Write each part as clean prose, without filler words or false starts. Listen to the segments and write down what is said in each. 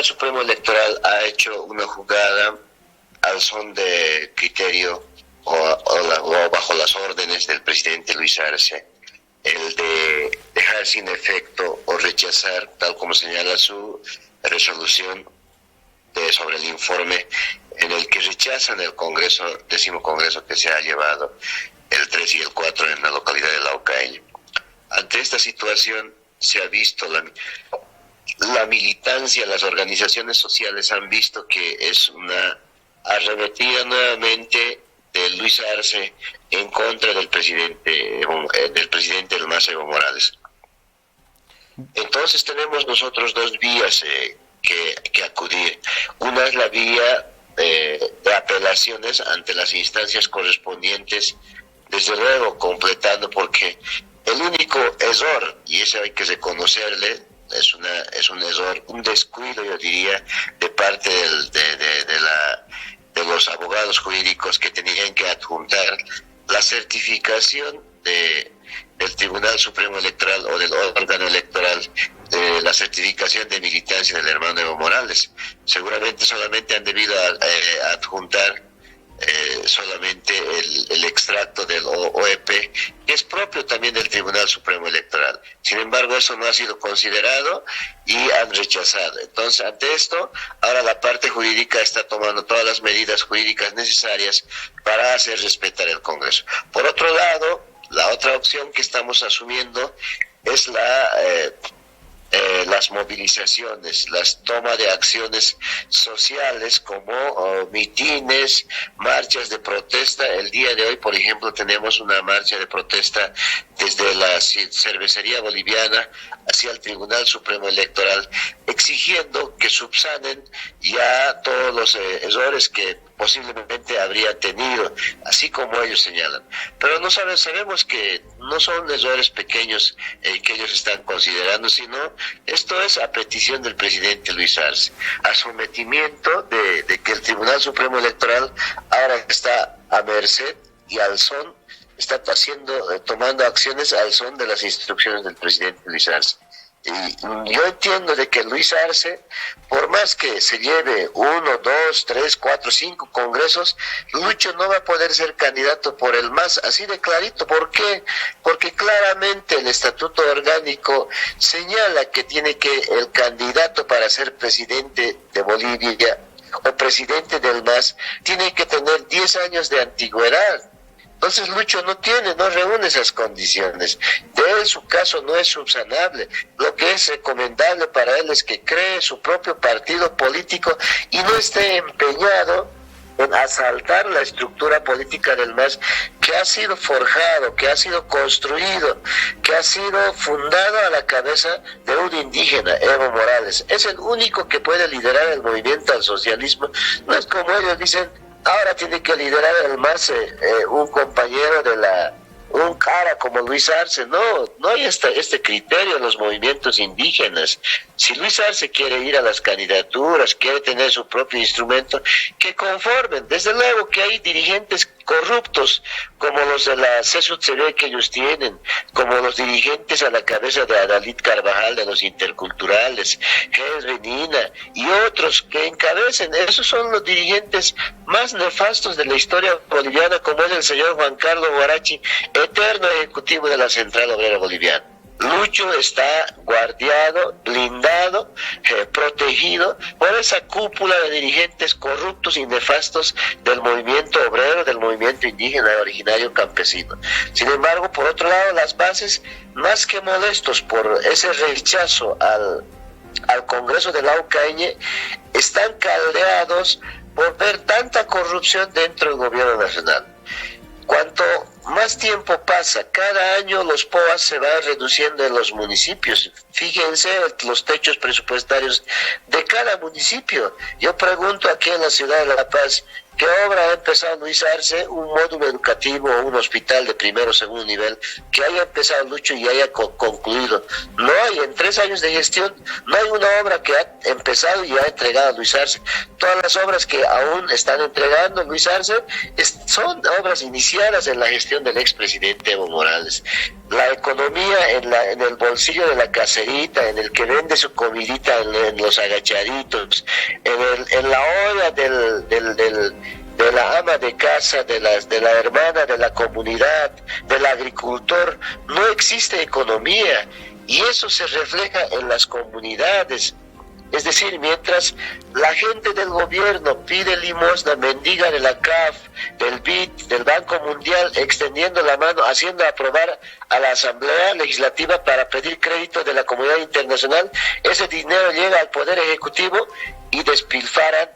Supremo Electoral ha hecho una jugada al son de criterio o bajo las órdenes del presidente Luis Arce, el de dejar sin efecto o rechazar, tal como señala su resolución sobre el informe, en el que rechazan el Congreso, 10º Congreso que se ha llevado el 3 y el 4 en la localidad de Laucaña. Ante esta situación se ha visto la militancia, las organizaciones sociales han visto que es una arremetida nuevamente de Luis Arce en contra del presidente del MAS, Evo Morales. Entonces tenemos nosotros dos vías que acudir. Una es la vía de apelaciones ante las instancias correspondientes, desde luego completando, porque el único error, y eso hay que reconocerle, es un error, un descuido, yo diría, de parte de los abogados jurídicos que tenían que adjuntar la certificación del Tribunal Supremo Electoral o del órgano electoral, de la certificación de militancia del hermano Evo Morales. Seguramente solamente han debido adjuntar solamente el extracto del OEP, que es propio también del Tribunal Supremo Electoral. Sin embargo, eso no ha sido considerado y han rechazado. Entonces, ante esto, ahora la parte jurídica está tomando todas las medidas jurídicas necesarias para hacer respetar el Congreso. Por otro lado, la otra opción que estamos asumiendo es las movilizaciones, las tomas de acciones sociales como mitines, marchas de protesta. El día de hoy, por ejemplo, tenemos una marcha de protesta desde la cervecería boliviana hacia el Tribunal Supremo Electoral, exigiendo que subsanen ya todos los errores que posiblemente habría tenido, así como ellos señalan. Pero no sabemos que no son errores pequeños que ellos están considerando, sino esto es a petición del presidente Luis Arce, a sometimiento de que el Tribunal Supremo Electoral ahora está a merced y al son, está tomando acciones al son de las instrucciones del presidente Luis Arce. Y yo entiendo de que Luis Arce, por más que se lleve 1, 2, 3, 4, 5 congresos, Lucho no va a poder ser candidato por el MAS, así de clarito. ¿Por qué? Porque claramente el estatuto orgánico señala que el candidato para ser presidente de Bolivia o presidente del MAS tiene que tener 10 años de antigüedad. Entonces Lucho no reúne esas condiciones. De él su caso no es subsanable. Lo que es recomendable para él es que cree su propio partido político y no esté empeñado en asaltar la estructura política del MAS, que ha sido forjado, que ha sido construido, que ha sido fundado a la cabeza de un indígena, Evo Morales. Es el único que puede liderar el movimiento al socialismo. No es como ellos dicen, ahora tiene que liderar el MAS un compañero un cara como Luis Arce. No hay este criterio en los movimientos indígenas. Si Luis Arce quiere ir a las candidaturas, quiere tener su propio instrumento, que conformen. Desde luego que hay dirigentes corruptos, como los de la CSUTCB que ellos tienen, como los dirigentes a la cabeza de Adalit Carvajal de los interculturales, Henry Nina y otros que encabecen. Esos son los dirigentes más nefastos de la historia boliviana, como es el señor Juan Carlos Guarachi, eterno ejecutivo de la Central Obrera Boliviana. Lucho está guardiado, blindado, protegido por esa cúpula de dirigentes corruptos y nefastos del movimiento obrero, del movimiento indígena originario campesino. Sin embargo, por otro lado, las bases, más que molestos por ese rechazo al Congreso de Laucaña, están caldeados por ver tanta corrupción dentro del gobierno nacional. Cuanto más tiempo pasa, cada año los POAS se van reduciendo en los municipios. Fíjense los techos presupuestarios de cada municipio. Yo pregunto aquí en la ciudad de La Paz, ¿Qué obra ha empezado Luis Arce? Un módulo educativo o un hospital de primero o segundo nivel que haya empezado Lucho y haya concluido. No hay, en 3 años de gestión, no hay una obra que ha empezado y ha entregado Luis Arce. Todas las obras que aún están entregando Luis Arce son obras iniciadas en la gestión del expresidente Evo Morales. La economía en el bolsillo de la caserita, en el que vende su comidita en los agachaditos, en la olla de la ama de casa, de la hermana de la comunidad, del agricultor, no existe economía y eso se refleja en las comunidades. Es decir, mientras la gente del gobierno pide limosna, mendiga de la CAF, del BID, del Banco Mundial, extendiendo la mano, haciendo aprobar a la Asamblea Legislativa para pedir crédito de la comunidad internacional, ese dinero llega al Poder Ejecutivo y despilfarran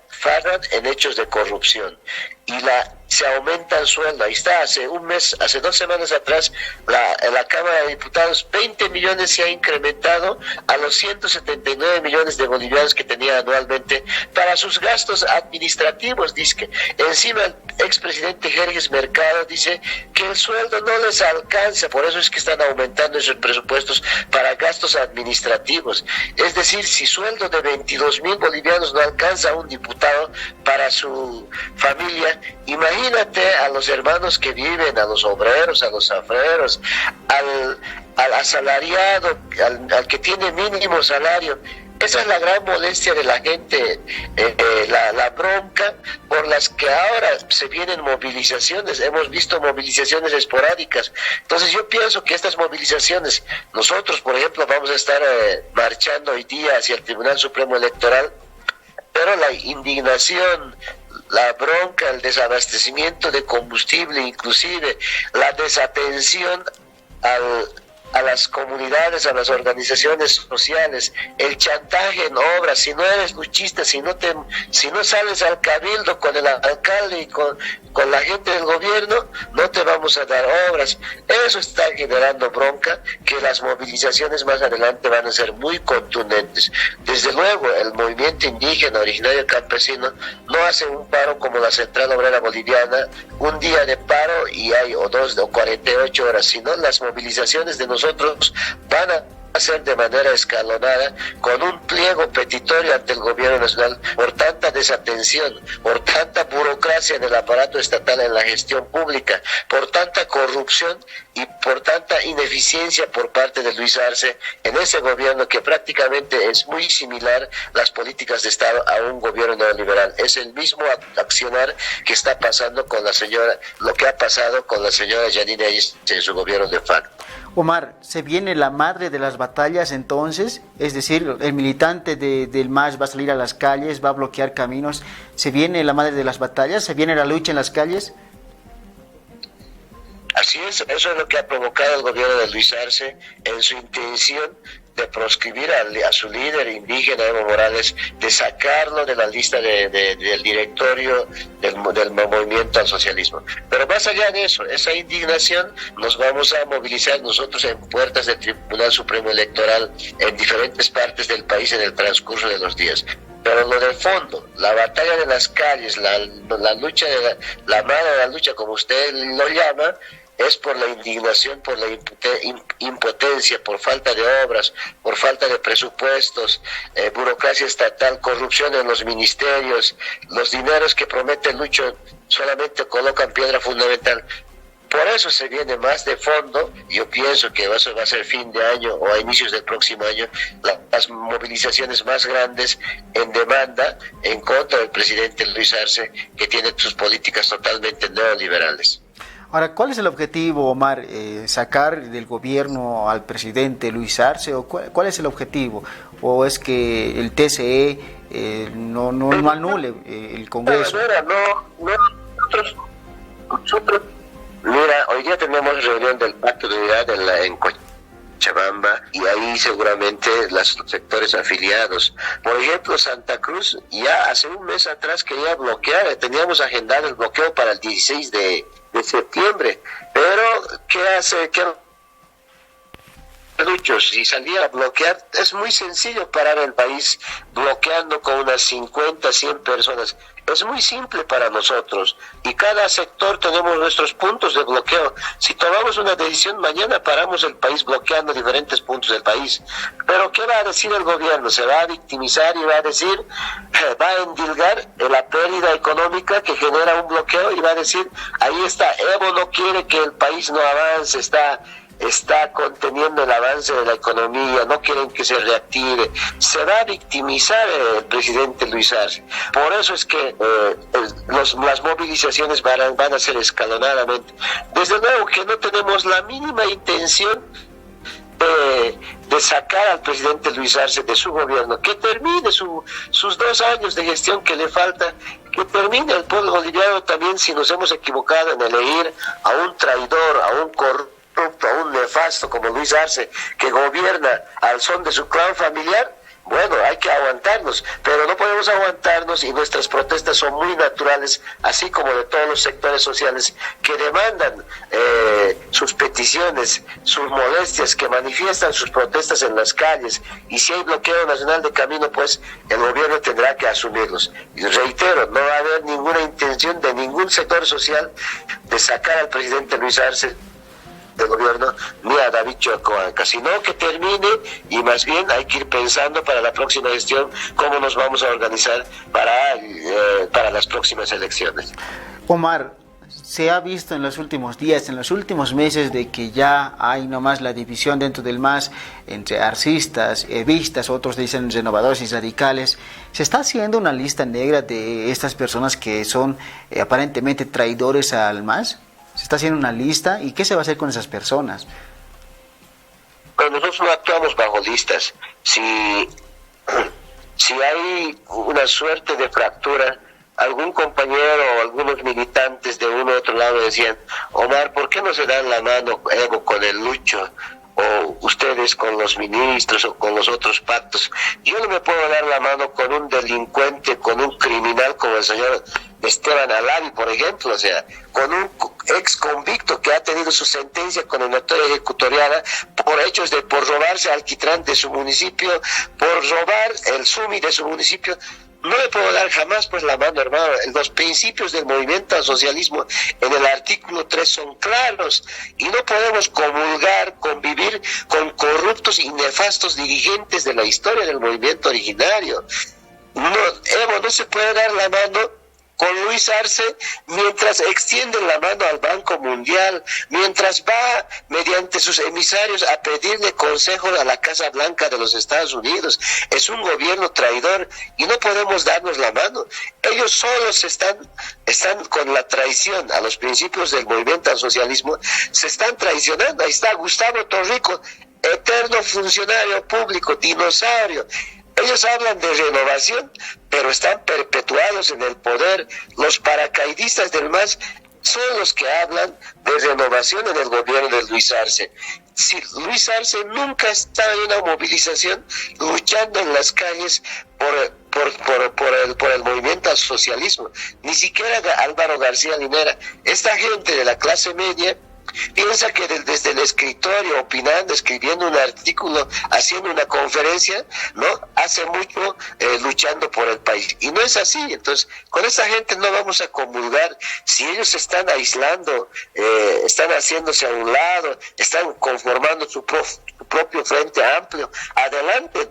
en hechos de corrupción. Y se aumenta el sueldo. Ahí está, hace 2 semanas atrás, la Cámara de Diputados, 20 millones se ha incrementado a los 179 millones de bolivianos que tenía anualmente para sus gastos administrativos. Dice que encima el expresidente Jerjes Mercado dice que el sueldo no les alcanza, por eso es que están aumentando esos presupuestos para gastos administrativos. Es decir, si sueldo de 22,000 bolivianos no alcanza a un diputado para su familia, imagínate a los hermanos que viven, a los obreros, a los zafreros, al asalariado, al que tiene mínimo salario. Esa es la gran molestia de la gente, la bronca por las que ahora se vienen movilizaciones. Hemos visto movilizaciones esporádicas. Entonces yo pienso que estas movilizaciones, nosotros por ejemplo vamos a estar marchando hoy día hacia el Tribunal Supremo Electoral, pero la indignación, la bronca, el desabastecimiento de combustible, inclusive la desatención a las comunidades, a las organizaciones sociales, el chantaje en obras, si no eres luchista, si no sales al cabildo con el alcalde y con la gente del gobierno, no te vamos a dar obras. Eso está generando bronca, que las movilizaciones más adelante van a ser muy contundentes. Desde luego, el movimiento indígena originario campesino no hace un paro como la Central Obrera Boliviana, un día de paro y hay o 2 o 48 horas, sino las movilizaciones de nosotros van a hacer de manera escalonada, con un pliego petitorio ante el gobierno nacional por tanta desatención, por tanta burocracia en el aparato estatal, en la gestión pública, por tanta corrupción y por tanta ineficiencia por parte de Luis Arce en ese gobierno, que prácticamente es muy similar las políticas de Estado a un gobierno neoliberal. Es el mismo accionar que está pasando con lo que ha pasado con la señora Yanine Áñez en su gobierno de facto. Omar, ¿se viene la madre de las batallas entonces? Es decir, el militante del MAS va a salir a las calles, va a bloquear caminos. ¿Se viene la madre de las batallas? ¿Se viene la lucha en las calles? Así es, eso es lo que ha provocado el gobierno de Luis Arce en su intención de proscribir a su líder indígena Evo Morales, de sacarlo de la lista del directorio del movimiento al socialismo. Pero más allá de eso, esa indignación, nos vamos a movilizar nosotros en puertas del Tribunal Supremo Electoral en diferentes partes del país en el transcurso de los días. Pero lo de fondo, la batalla de las calles, la lucha la mala de la lucha, como usted lo llama, es por la indignación, por la impotencia, por falta de obras, por falta de presupuestos, burocracia estatal, corrupción en los ministerios, los dineros que promete Lucho solamente colocan piedra fundamental. Por eso se viene más de fondo. Yo pienso que eso va a ser fin de año o a inicios del próximo año, las movilizaciones más grandes en demanda en contra del presidente Luis Arce, que tiene sus políticas totalmente neoliberales. Ahora, ¿cuál es el objetivo, Omar? ¿Sacar del gobierno al presidente Luis Arce? ¿O cuál es el objetivo? ¿O es que el TCE no anule el Congreso? Nosotros, mira, hoy día tenemos reunión del Pacto de Unidad en Cochabamba, y ahí seguramente los sectores afiliados. Por ejemplo, Santa Cruz ya hace un mes atrás quería bloquear, teníamos agendado el bloqueo para el 16 de septiembre, pero ¿qué hace? Lucho, si saliera a bloquear, es muy sencillo parar el país bloqueando con unas 50, 100 personas. Es muy simple para nosotros y cada sector tenemos nuestros puntos de bloqueo. Si tomamos una decisión, mañana paramos el país bloqueando diferentes puntos del país. Pero ¿qué va a decir el gobierno? Se va a victimizar y va a decir, va a endilgar la pérdida económica que genera un bloqueo y va a decir, ahí está, Evo no quiere que el país no avance, está conteniendo el avance de la economía, no quieren que se reactive. Se va a victimizar el presidente Luis Arce. Por eso es que las movilizaciones van a ser escalonadamente. Desde luego que no tenemos la mínima intención de sacar al presidente Luis Arce de su gobierno, que termine sus 2 años de gestión que le falta, que termine el pueblo boliviano también, si nos hemos equivocado en elegir a un traidor, a un corrupto, a un nefasto como Luis Arce, que gobierna al son de su clan familiar. Bueno, hay que aguantarnos, pero no podemos aguantarnos y nuestras protestas son muy naturales, así como de todos los sectores sociales que demandan sus peticiones, sus molestias, que manifiestan sus protestas en las calles. Y si hay bloqueo nacional de camino, pues el gobierno tendrá que asumirlos. Y reitero, no va a haber ninguna intención de ningún sector social de sacar al presidente Luis Arce del gobierno ni a David Chocoanca, sino que termine, y más bien hay que ir pensando para la próxima gestión cómo nos vamos a organizar para las próximas elecciones. Omar, se ha visto en los últimos días, en los últimos meses, de que ya hay nomás la división dentro del MAS entre arcistas, evistas, otros dicen renovadores y radicales. ¿Se está haciendo una lista negra de estas personas que son aparentemente traidores al MAS? ¿Se está haciendo una lista? ¿Y qué se va a hacer con esas personas? Bueno, nosotros no actuamos bajo listas. Si hay una suerte de fractura, algún compañero o algunos militantes de uno u otro lado decían, Omar, ¿por qué no se dan la mano Evo con el Lucho? O ustedes con los ministros o con los otros pactos. Yo no me puedo dar la mano con un delincuente, con un criminal como el señor Esteban Alavi, por ejemplo, o sea, con un ex convicto que ha tenido su sentencia condenatoria ejecutoriada por robarse alquitrán de su municipio, por robar el sumi de su municipio. No le puedo dar jamás pues la mano, hermano. Los principios del movimiento al socialismo en el artículo 3 son claros y no podemos comulgar, convivir con corruptos y nefastos dirigentes de la historia del movimiento originario. No, Evo no se puede dar la mano con Luis Arce mientras extienden la mano al Banco Mundial, mientras va mediante sus emisarios a pedirle consejo a la Casa Blanca de los Estados Unidos. Es un gobierno traidor y no podemos darnos la mano. Ellos solos están con la traición a los principios del movimiento al socialismo, se están traicionando. Ahí está Gustavo Torrico, eterno funcionario público, dinosaurio. Ellos hablan de renovación, pero están perpetuados en el poder. Los paracaidistas del MAS son los que hablan de renovación en el gobierno de Luis Arce. Si Luis Arce nunca ha estado en una movilización luchando en las calles por el movimiento al socialismo, ni siquiera Álvaro García Linera. Esta gente de la clase media piensa que desde el escritorio, opinando, escribiendo un artículo, haciendo una conferencia, ¿no? Hace mucho luchando por el país. Y no es así. Entonces, con esa gente no vamos a comulgar. Si ellos se están aislando, están haciéndose a un lado, están conformando su propio frente amplio, adelante,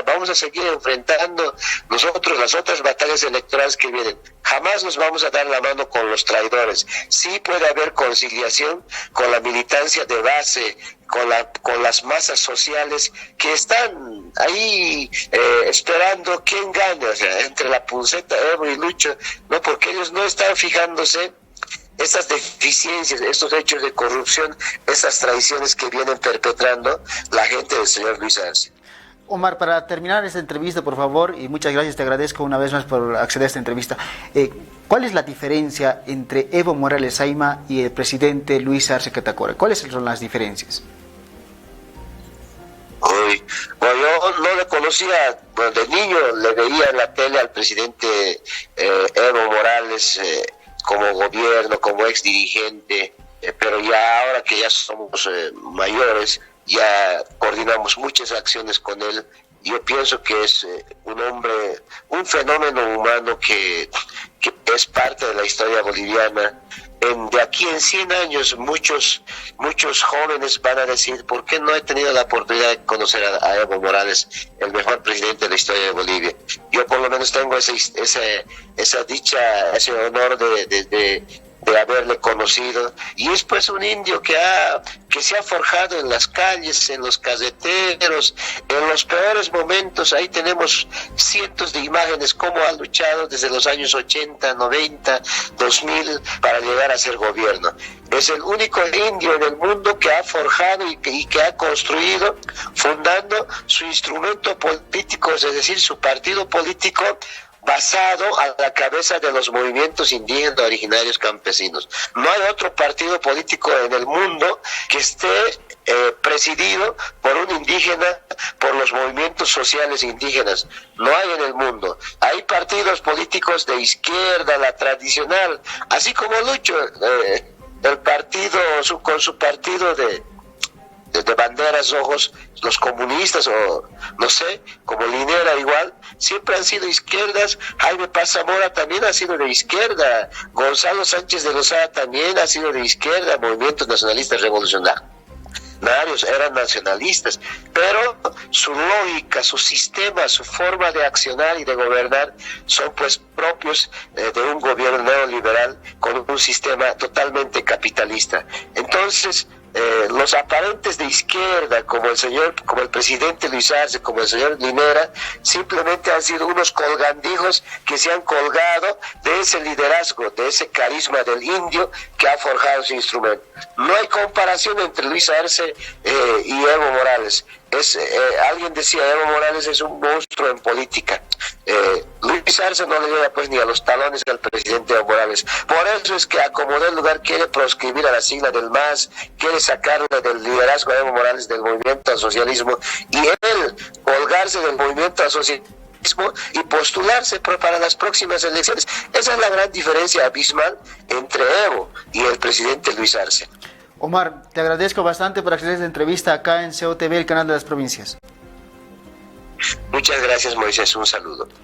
vamos a seguir enfrentando nosotros las otras batallas electorales que vienen. Jamás nos vamos a dar la mano con los traidores. Sí puede haber conciliación con la militancia de base, con las masas sociales que están ahí esperando quién gane, o sea, entre la punceta Evo y Lucho, no, porque ellos no están fijándose estas deficiencias, estos hechos de corrupción, estas traiciones que vienen perpetrando la gente del señor Luis Arce. Omar, para terminar esta entrevista, por favor, y muchas gracias, te agradezco una vez más por acceder a esta entrevista. ¿Cuál es la diferencia entre Evo Morales Ayma y el presidente Luis Arce Catacora? ¿Cuáles son las diferencias? Bueno, yo no le conocía, bueno, de niño le veía en la tele al presidente Evo Morales como gobierno, como ex dirigente, pero ya ahora que ya somos mayores, ya coordinamos muchas acciones con él. Yo pienso que es un hombre, un fenómeno humano que es parte de la historia boliviana. De aquí en 100 años muchos jóvenes van a decir, ¿por qué no he tenido la oportunidad de conocer a Evo Morales, el mejor presidente de la historia de Bolivia? Yo por lo menos tengo esa dicha, ese honor de haberle conocido, y es pues un indio que se ha forjado en las calles, en los caseteros, en los peores momentos. Ahí tenemos cientos de imágenes cómo ha luchado desde los años 80, 90, 2000 para llegar a ser gobierno. Es el único indio en el mundo que ha forjado y que ha construido, fundando su instrumento político, es decir, su partido político, basado a la cabeza de los movimientos indígenas originarios campesinos. No hay otro partido político en el mundo que esté presidido por un indígena, por los movimientos sociales indígenas. No hay en el mundo. Hay partidos políticos de izquierda, la tradicional, así como Lucho, el partido, con su partido de banderas rojos, los comunistas, o no sé, como Linera igual, siempre han sido izquierdas. Jaime Paz Zamora también ha sido de izquierda, Gonzalo Sánchez de Lozada también ha sido de izquierda, movimientos nacionalistas revolucionarios, eran nacionalistas, pero su lógica, su sistema, su forma de accionar y de gobernar son pues propios de un gobierno neoliberal con un sistema totalmente capitalista. Entonces, los aparentes de izquierda, como el presidente Luis Arce, como el señor Linera, simplemente han sido unos colgandijos que se han colgado de ese liderazgo, de ese carisma del indio que ha forjado su instrumento. No hay comparación entre Luis Arce y Evo Morales. Alguien decía, Evo Morales es un monstruo en política. Luis Arce no le llega pues ni a los talones al presidente Evo Morales. Por eso es que a como del lugar quiere proscribir a la sigla del MAS, quiere sacarle del liderazgo a Evo Morales del movimiento al socialismo, y él colgarse del movimiento al socialismo y postularse para las próximas elecciones. Esa es la gran diferencia abismal entre Evo y el presidente Luis Arce. Omar, te agradezco bastante por acceder a esta entrevista acá en COTV, el canal de las provincias. Muchas gracias, Moisés. Un saludo.